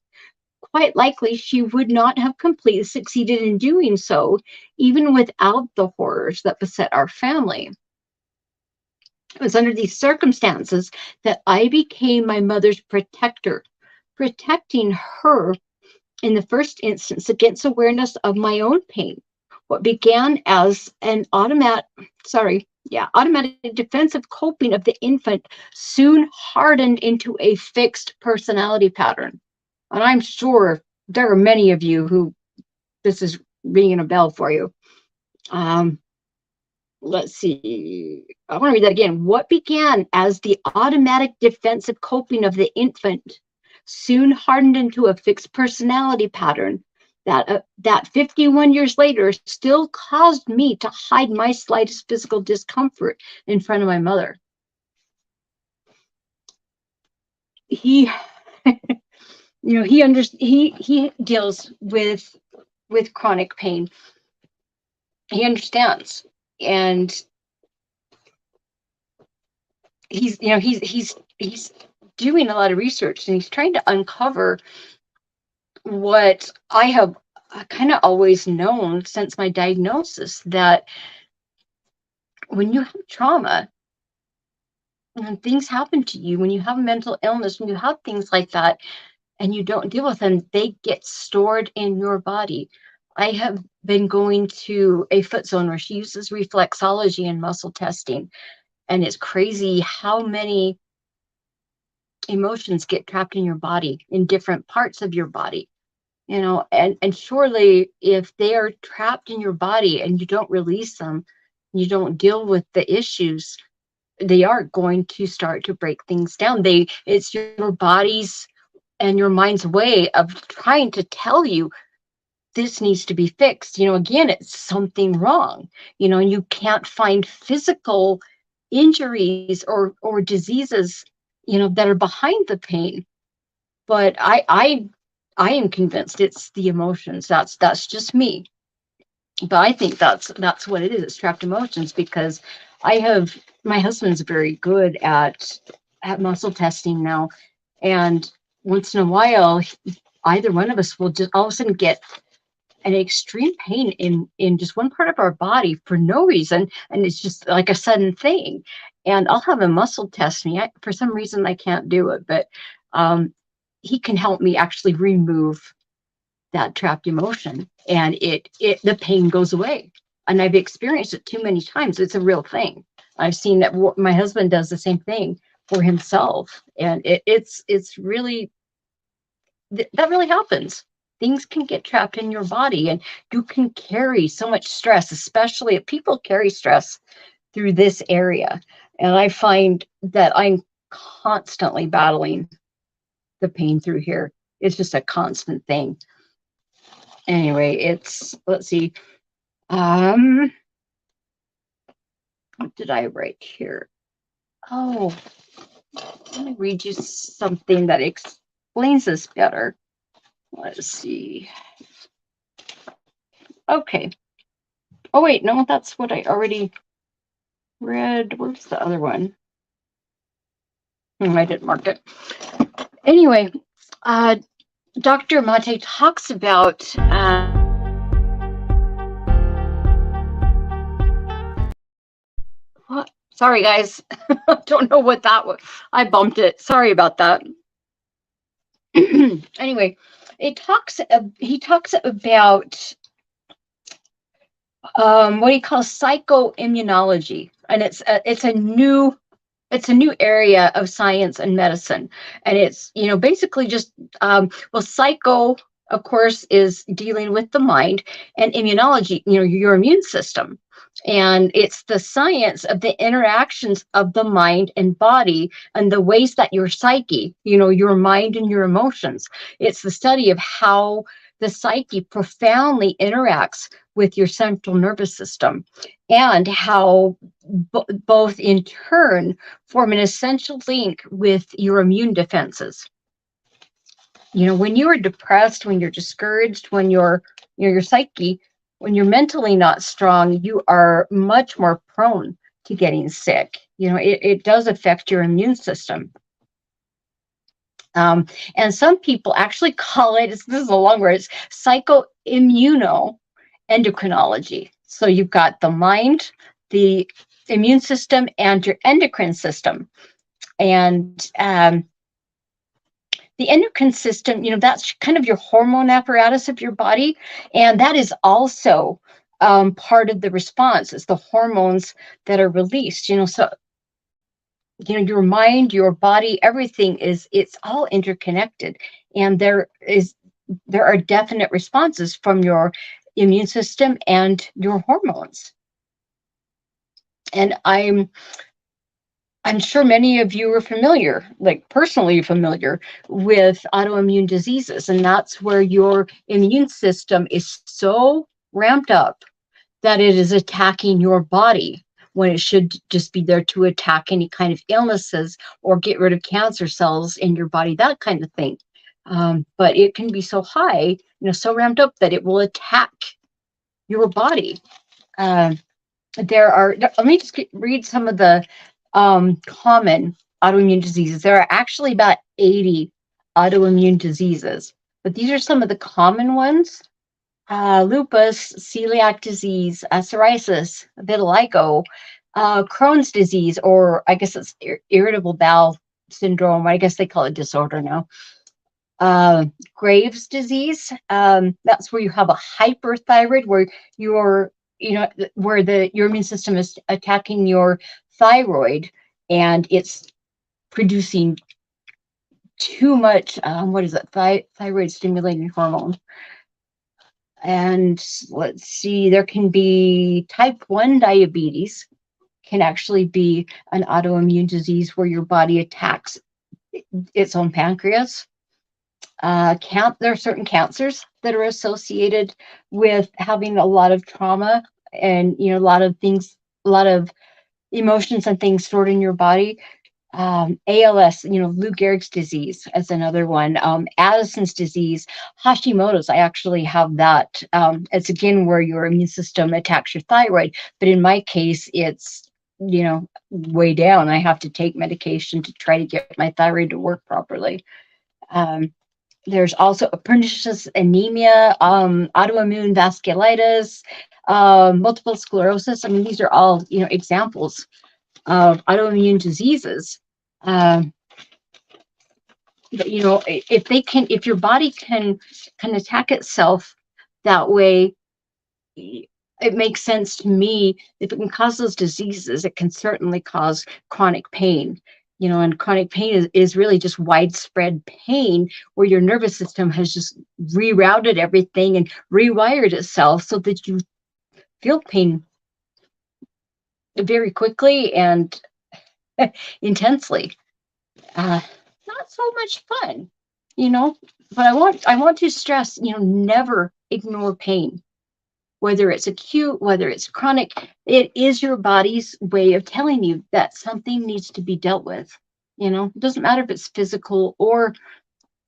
quite likely she would not have completely succeeded in doing so, even without the horrors that beset our family. It was under these circumstances that I became my mother's protector, protecting her in the first instance against awareness of my own pain. What began as an automatic defensive coping of the infant soon hardened into a fixed personality pattern. And I'm sure there are many of you who this is ringing a bell for you. Let's see. I want to read that again. What began as the automatic defensive coping of the infant soon hardened into a fixed personality pattern that 51 years later still caused me to hide my slightest physical discomfort in front of my mother. He, he deals with chronic pain. He understands, and he's doing a lot of research, and he's trying to uncover what I have kind of always known since my diagnosis, that when you have trauma, when things happen to you, when you have a mental illness, when you have things like that, and you don't deal with them, they get stored in your body. I have been going to a foot zone where she uses reflexology and muscle testing, and it's crazy how many emotions get trapped in your body, in different parts of your body. And surely if they are trapped in your body and you don't release them, you don't deal with the issues, they are going to start to break things down. It's your body's and your mind's way of trying to tell you this needs to be fixed. Again, it's something wrong, and you can't find physical injuries or diseases, that are behind the pain. But I am convinced it's the emotions. That's just me. But I think that's what it is. It's trapped emotions, because my husband's very good at muscle testing now, and once in a while, either one of us will just all of a sudden get an extreme pain in just one part of our body for no reason, and it's just like a sudden thing. And I'll have a muscle test me. For some reason, I can't do it, but he can help me actually remove that trapped emotion, and the pain goes away. And I've experienced it too many times. It's a real thing. I've seen that my husband does the same thing for himself, and it's really that really happens. things can get trapped in your body, and you can carry so much stress, especially if people carry stress through this area. And I find that I'm constantly battling the pain through here. It's just a constant thing. Anyway, let's see. What did I write here? Oh, let me read you something that explains this better. Let's see. Okay. Oh, wait, no, that's what I already read. Where's the other one? I didn't mark it. Anyway, Dr. Mate talks about what? Sorry, guys. Don't know what that was. I bumped it. Sorry about that. Anyway, he talks about what he calls psychoimmunology, and it's a new area of science and medicine, and it's basically just well, psycho, of course, is dealing with the mind, and immunology, your immune system, and it's the science of the interactions of the mind and body and the ways that your psyche, your mind and your emotions, it's the study of how the psyche profoundly interacts with your central nervous system, and how both in turn form an essential link with your immune defenses. When you are depressed, when you're discouraged, when your psyche, when you're mentally not strong, you are much more prone to getting sick. It does affect your immune system. And some people actually call it, this is a long word, it's psychoimmunoendocrinology. So you've got the mind, the immune system, and your endocrine system. And the endocrine system, that's kind of your hormone apparatus of your body. And that is also part of the response. It's the hormones that are released, so your mind, your body, everything it's all interconnected. And there are definite responses from your immune system and your hormones. And I'm sure many of you are familiar, like personally familiar, with autoimmune diseases. And that's where your immune system is so ramped up that it is attacking your body when it should just be there to attack any kind of illnesses or get rid of cancer cells in your body, that kind of thing. But it can be so high, so ramped up that it will attack your body. Let me just read some of the common autoimmune diseases. There are actually about 80 autoimmune diseases, but these are some of the common ones. Lupus, celiac disease, psoriasis, vitiligo, Crohn's disease, or I guess it's irritable bowel syndrome. I guess they call it disorder now. Graves' disease, that's where you have a hyperthyroid, where your immune system is attacking your thyroid, and it's producing too much, thyroid stimulating hormone. And let's see, there can be type 1 diabetes, can actually be an autoimmune disease where your body attacks its own pancreas. There are certain cancers that are associated with having a lot of trauma and, a lot of emotions and things stored in your body. ALS, Lou Gehrig's disease as another one. Addison's disease, Hashimoto's. I actually have that. It's again where your immune system attacks your thyroid, but in my case, it's way down. I have to take medication to try to get my thyroid to work properly. There's also pernicious anemia, autoimmune vasculitis, multiple sclerosis. I mean, these are all examples of autoimmune diseases. But, if your body can attack itself that way, it makes sense to me. If it can cause those diseases, it can certainly cause chronic pain. And chronic pain is really just widespread pain where your nervous system has just rerouted everything and rewired itself so that you feel pain very quickly and intensely. Not so much fun, you know. But I want to stress, never ignore pain, whether it's acute, whether it's chronic. It is your body's way of telling you that something needs to be dealt with. It doesn't matter if it's physical or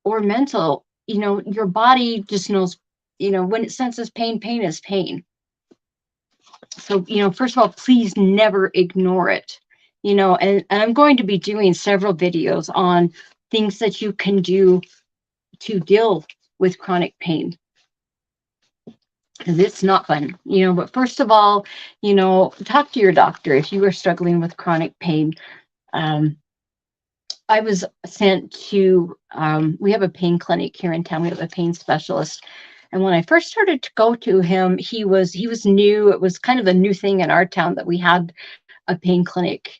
mental. Your body just knows. When it senses pain, pain is pain. So, first of all, please never ignore it. And I'm going to be doing several videos on things that you can do to deal with chronic pain. Because it's not fun, but first of all, talk to your doctor if you are struggling with chronic pain. I was sent to, we have a pain clinic here in town. We have a pain specialist. And when I first started to go to him, he was new. It was kind of a new thing in our town that we had a pain clinic.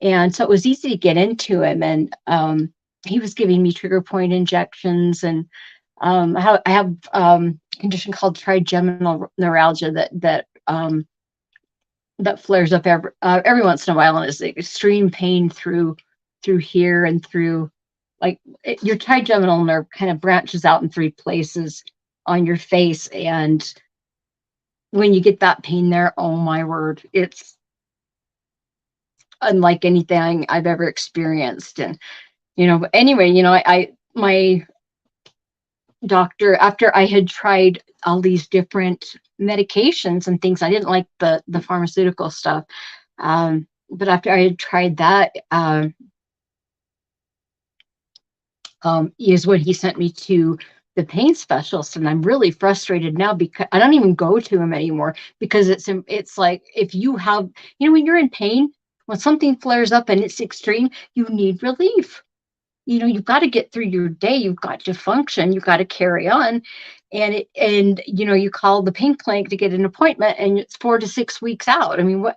And so it was easy to get into him. And he was giving me trigger point injections. And I have a condition called trigeminal neuralgia that flares up every once in a while, and is extreme pain through here and through, like, your trigeminal nerve kind of branches out in 3 places on your face. And when you get that pain there, oh my word, it's unlike anything I've ever experienced. And, but anyway, my doctor, after I had tried all these different medications and things, I didn't like the pharmaceutical stuff. But after I had tried that, is when he sent me to the pain specialist. And I'm really frustrated now because I don't even go to him anymore, because it's like, if you have, when you're in pain, when something flares up and it's extreme, you need relief. You've got to get through your day. You've got to function. You've got to carry on. And you call the pain clinic to get an appointment, and it's 4 to 6 weeks out. I mean, what?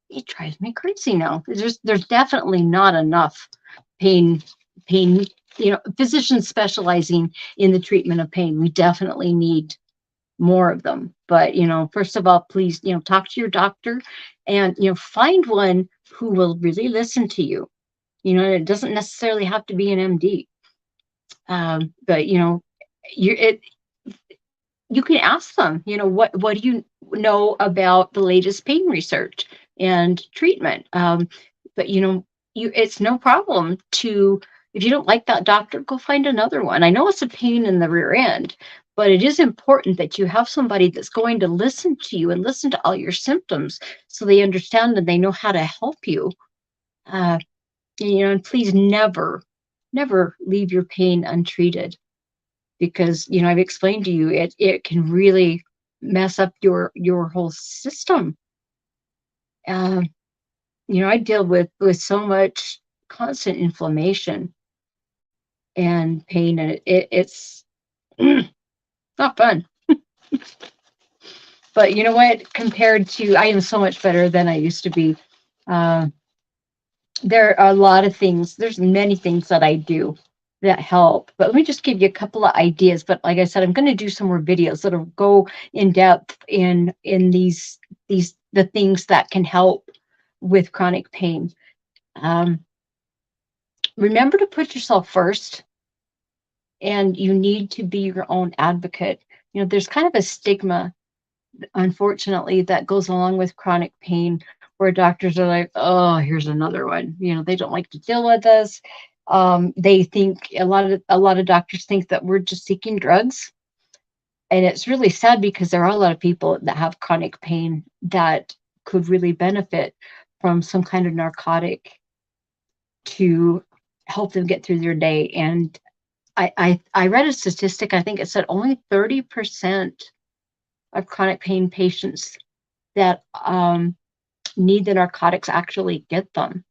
It drives me crazy now. There's definitely not enough pain, physicians specializing in the treatment of pain. We definitely need more of them. But, first of all, please, talk to your doctor, and, find one who will really listen to you. It doesn't necessarily have to be an MD. But, you can ask them, what do you know about the latest pain research and treatment? But, it's no problem to, if you don't like that doctor, go find another one. I know it's a pain in the rear end, but it is important that you have somebody that's going to listen to you and listen to all your symptoms, so they understand and they know how to help you. And please never leave your pain untreated, because, I've explained to you, it can really mess up your whole system. I deal with so much constant inflammation and pain, and it's not fun. But you know what? Compared to, I am so much better than I used to be. There are a lot of things. There's many things that I do that help. But let me just give you a couple of ideas. But like I said, I'm going to do some more videos that'll go in depth in these the things that can help with chronic pain. Remember to put yourself first, and you need to be your own advocate. There's kind of a stigma, unfortunately, that goes along with chronic pain, where doctors are like, oh, here's another one. They don't like to deal with us. They think, a lot of doctors think that we're just seeking drugs. And it's really sad, because there are a lot of people that have chronic pain that could really benefit from some kind of narcotic to help them get through their day. And I read a statistic, I think it said only 30% of chronic pain patients that need the narcotics actually get them.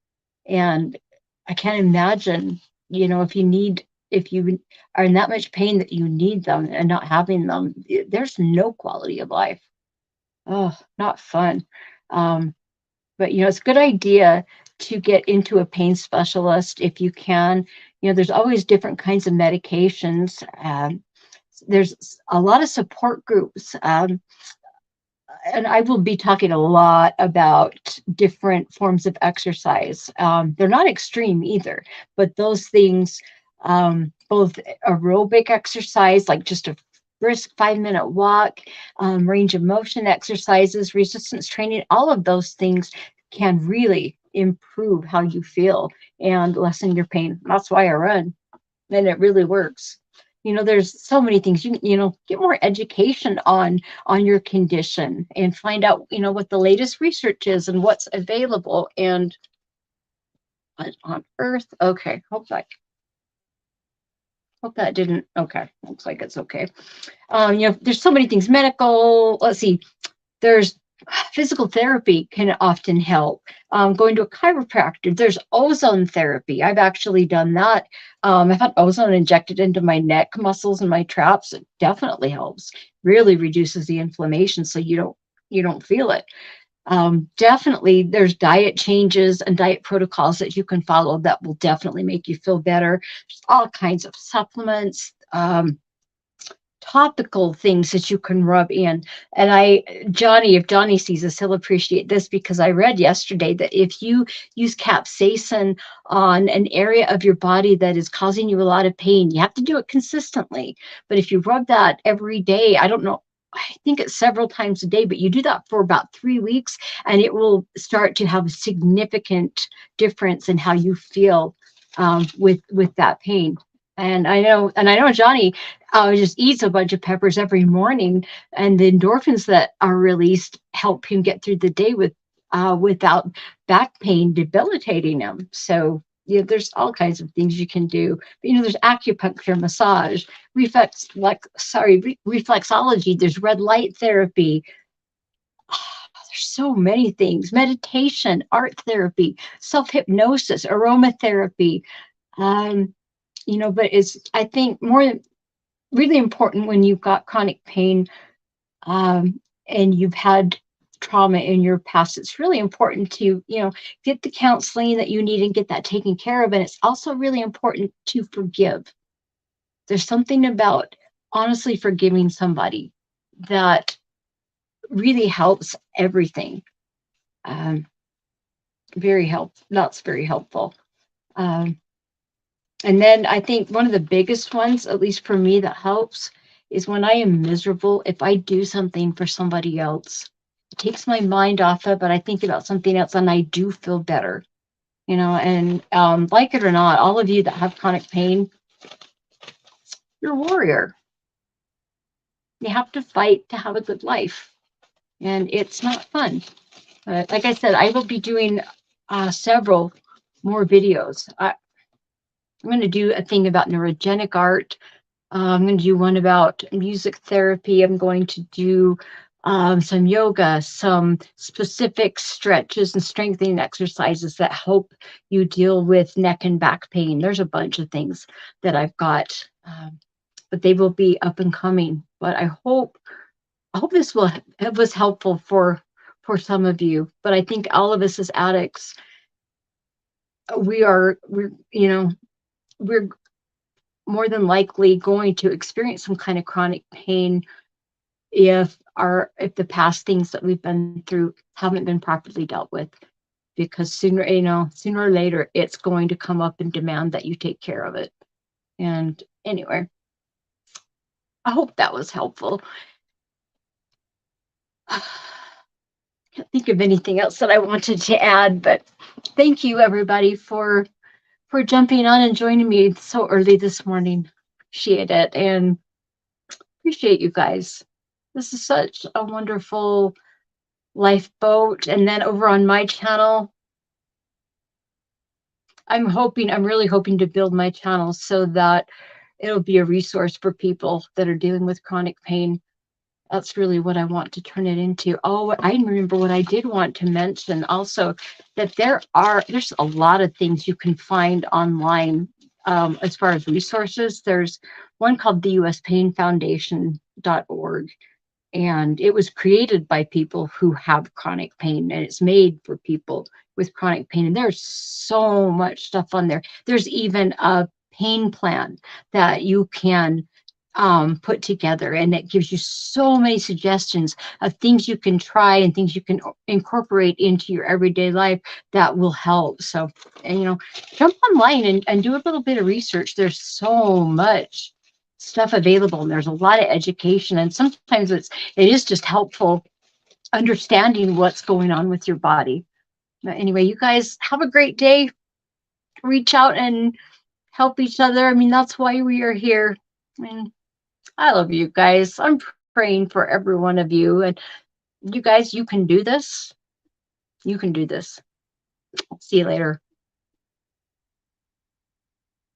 And I can't imagine, if you are in that much pain that you need them and not having them, there's no quality of life. Oh, not fun. But it's a good idea to get into a pain specialist if you can. There's always different kinds of medications. There's a lot of support groups. And I will be talking a lot about different forms of exercise. They're not extreme either, but those things, both aerobic exercise, like just a brisk 5-minute walk, range of motion exercises, resistance training, all of those things can really improve how you feel and lessen your pain. That's why I run, and it really works. There's so many things get more education on your condition and find out what the latest research is and what's available. And what on earth? Okay, hope that didn't. Okay, looks like it's okay. There's so many things. Medical, let's see, there's physical therapy can often help. Going to a chiropractor, there's ozone therapy. I've actually done that. I've had ozone injected into my neck muscles and my traps. It definitely helps. Really reduces the inflammation, so you don't feel it. Definitely, there's diet changes and diet protocols that you can follow that will definitely make you feel better. There's all kinds of supplements. Topical things that you can rub in. And if Johnny sees this, he'll appreciate this, because I read yesterday that if you use capsaicin on an area of your body that is causing you a lot of pain, you have to do it consistently. But if you rub that every day, I don't know, I think it's several times a day, but you do that for about 3 weeks, and it will start to have a significant difference in how you feel with that pain. And I know Johnny just eats a bunch of peppers every morning, and the endorphins that are released help him get through the day without back pain debilitating him. So there's all kinds of things you can do. But, there's acupuncture, massage, reflexology. There's red light therapy. There's so many things. Meditation, art therapy, self-hypnosis, aromatherapy. But it's, I think, more really important when you've got chronic pain and you've had trauma in your past. It's really important to, get the counseling that you need and get that taken care of. And it's also really important to forgive. There's something about honestly forgiving somebody that really helps everything. That's very helpful. And then I think one of the biggest ones, at least for me, that helps is when I am miserable, if I do something for somebody else, it takes my mind off of it. I think about something else and I do feel better, and like it or not, all of you that have chronic pain, you're a warrior. You have to fight to have a good life, and it's not fun. But like I said, I will be doing several more videos. I'm going to do a thing about neurogenic art. I'm going to do one about music therapy. I'm going to do some yoga, some specific stretches and strengthening exercises that help you deal with neck and back pain. There's a bunch of things that I've got, but they will be up and coming. But I hope this was helpful for some of you. But I think all of us as addicts, we're more than likely going to experience some kind of chronic pain if the past things that we've been through haven't been properly dealt with, because sooner or later it's going to come up and demand that you take care of it. And anyway, I hope that was helpful. I can't think of anything else that I wanted to add, but thank you everybody for jumping on and joining me so early this morning. Appreciate it, and appreciate you guys. This is such a wonderful lifeboat. And then over on my channel, I'm really hoping to build my channel so that it'll be a resource for people that are dealing with chronic pain. That's really what I want to turn it into. Oh, I remember what I did want to mention also, that there's a lot of things you can find online as far as resources. There's one called the US Pain Foundation.org. And it was created by people who have chronic pain, and it's made for people with chronic pain. And there's so much stuff on there. There's even a pain plan that you can put together, and it gives you so many suggestions of things you can try and things you can incorporate into your everyday life that will help. So, and jump online and do a little bit of research. There's so much stuff available, and there's a lot of education, and sometimes it is just helpful understanding what's going on with your body. But anyway, you guys have a great day. Reach out and help each other. I mean, that's why we are here. And I love you guys. I'm praying for every one of you. And you guys, you can do this. You can do this. See you later.